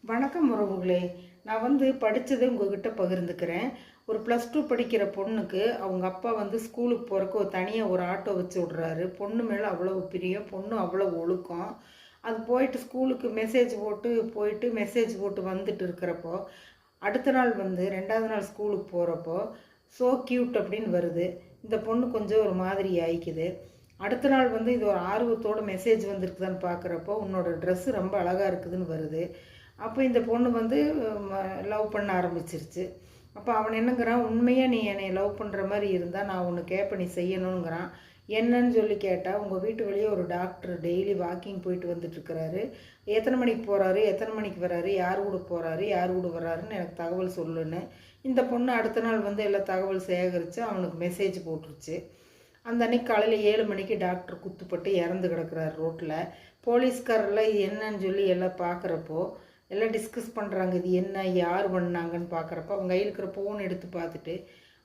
வணக்கம் உறவுகளே. நான் படித்ததை உங்ககிட்ட பகிர்ந்துக்கிறேன். ஒரு +2 படிக்கிற பொண்ணுக்கு அவங்க அப்பா ஸ்கூலுக்கு போகிறக்கு தனியாக ஒரு ஆட்டோ வச்சு விட்றாரு. பொண்ணு மேலே அவ்வளோ பிரியம், பொண்ணு அவ்வளோ ஒழுக்கம். அது போயிட்டு ஸ்கூலுக்கு மெசேஜ் போட்டு வந்துட்டு இருக்கிறப்போ, அடுத்த நாள் 2வது நாள் ஸ்கூலுக்கு போகிறப்போ ஸோ க்யூட் அப்படின்னு வருது. இந்த பொண்ணு கொஞ்சம் ஒரு மாதிரி ஆயிக்குது. அடுத்த நாள் இது ஒரு ஆர்வத்தோட மெசேஜ் வந்திருக்குதான்னு பார்க்குறப்போ, உன்னோட ட்ரெஸ்ஸு ரொம்ப அழகாக இருக்குதுன்னு வருது. அப்போ இந்த பொண்ணு லவ் பண்ண ஆரம்பிச்சிருச்சு. அப்போ அவன் என்னங்கிறான், உண்மையாக நீ என்னை லவ் பண்ணுற மாதிரி இருந்தால் நான் ஒன்று கேட்பேன், நீ செய்யணுங்கிறான். என்னன்னு சொல்லி கேட்டால், உங்கள் வீட்டு வெளியே ஒரு டாக்டர் டெய்லி வாக்கிங் போயிட்டு வந்துட்டுருக்கிறாரு. எத்தனை மணிக்கு போகிறாரு, எத்தனை மணிக்கு வர்றாரு, யார் கூட போகிறாரு, யார் கூட வர்றாருன்னு எனக்கு தகவல் சொல்லுன்னு. இந்த பொண்ணு அடுத்த நாள் எல்லா தகவல் சேகரித்து அவனுக்கு மெசேஜ் போட்டுருச்சு. அந்த அன்னைக்கு காலையில் 7 மணிக்கு டாக்டர் குத்துப்பட்டு இறந்து கிடக்கிறார் ரோட்டில். போலீஸ்காரெல்லாம் இது என்னன்னு சொல்லி எல்லாம் பார்க்குறப்போ எல்லாம் டிஸ்கஸ் பண்ணுறாங்க, இது என்ன யார் பண்ணாங்கன்னு பார்க்குறப்ப அவங்க கையில் இருக்கிற ஃபோன் எடுத்து பார்த்துட்டு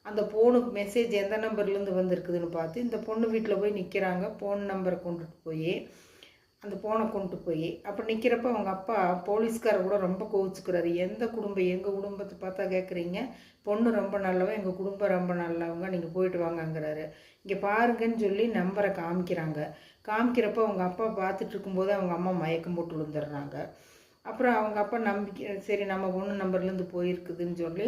அந்த ஃபோனுக்கு மெசேஜ் எந்த நம்பர்லேருந்து வந்திருக்குதுன்னு பார்த்து இந்த பொண்ணு வீட்டில் போய் நிற்கிறாங்க. ஃபோன் நம்பரை அந்த ஃபோனை கொண்டு போய் அப்போ நிற்கிறப்ப அவங்க அப்பா போலீஸ்காரர் கூட ரொம்ப கோவிச்சுக்கிறாரு. எங்கள் குடும்பத்தை பார்த்தா கேட்குறீங்க, பொண்ணு ரொம்ப நல்லவங்க, எங்கள் குடும்பம் ரொம்ப நல்லவங்க, நீங்கள் போயிட்டு வாங்கங்கிறாரு. இங்கே பாருங்கன்னு சொல்லி நம்பரை காமிக்கிறப்போ அவங்க அப்பா பார்த்துட்டு இருக்கும்போது அவங்க அம்மா மயக்கம் போட்டு விழுந்துடுறாங்க. அப்புறம் அவங்க அப்பா சரி நம்ம பொண்ணு நம்பர்லேருந்து போயிருக்குதுன்னு சொல்லி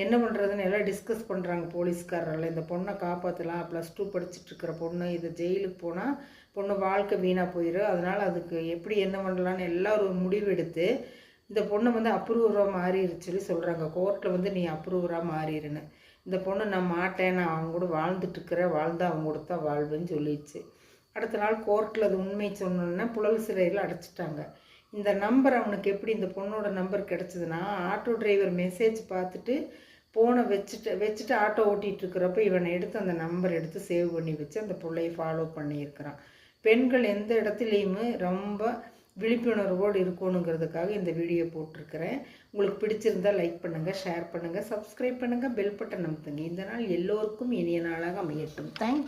என்ன பண்ணுறதுன்னு எல்லாம் டிஸ்கஸ் பண்ணுறாங்க போலீஸ்காரர்கள். இந்த பொண்ணை காப்பாற்றலாம், +2 படிச்சுட்ருக்கிற பொண்ணு, இது ஜெயிலுக்கு போனால் பொண்ணு வாழ்க்கை வீணாக போயிடும், அதனால் அதுக்கு எப்படி என்ன பண்ணலான்னு எல்லாம் ஒரு முடிவு எடுத்து இந்த பொண்ணை அப்ரூவராக மாறிடுச்சு சொல்லி சொல்கிறாங்க. கோர்ட்டில் நீ அப்ரூவராக மாறிடுன்னு. இந்த பொண்ணு நான் மாட்டேன், நான் அவங்க கூட வாழ்ந்துட்டுருக்கிறேன், வாழ்ந்து அவங்க கூட தான் வாழ்வேன்னு சொல்லிடுச்சு. அடுத்த நாள் கோர்ட்டில் அது உண்மை சொன்னோன்னா புழல் சிறையில் அடைச்சிட்டாங்க. இந்த நம்பர் அவனுக்கு எப்படி இந்த பொண்ணோட நம்பர் கிடச்சிதுன்னா, ஆட்டோ டிரைவர் மெசேஜ் பார்த்துட்டு ஃபோனை வச்சுட்டு ஆட்டோ ஓட்டிகிட்டு இருக்கிறப்ப இவனை எடுத்து அந்த நம்பர் எடுத்து சேவ் பண்ணி வச்சு அந்த பிள்ளையை ஃபாலோ பண்ணியிருக்கிறான். பெண்கள் எந்த இடத்துலையுமே ரொம்ப விழிப்புணர்வோடு இருக்கணுங்கிறதுக்காக இந்த வீடியோ போட்டிருக்கிறேன். உங்களுக்கு பிடிச்சிருந்தால் லைக் பண்ணுங்கள், ஷேர் பண்ணுங்கள், சப்ஸ்கிரைப் பண்ணுங்கள், பெல் பட்டன் அமுத்துங்க. இந்த நாள் எல்லோருக்கும் இனிய நாளாக அமையட்டும். தேங்க்ஸ்.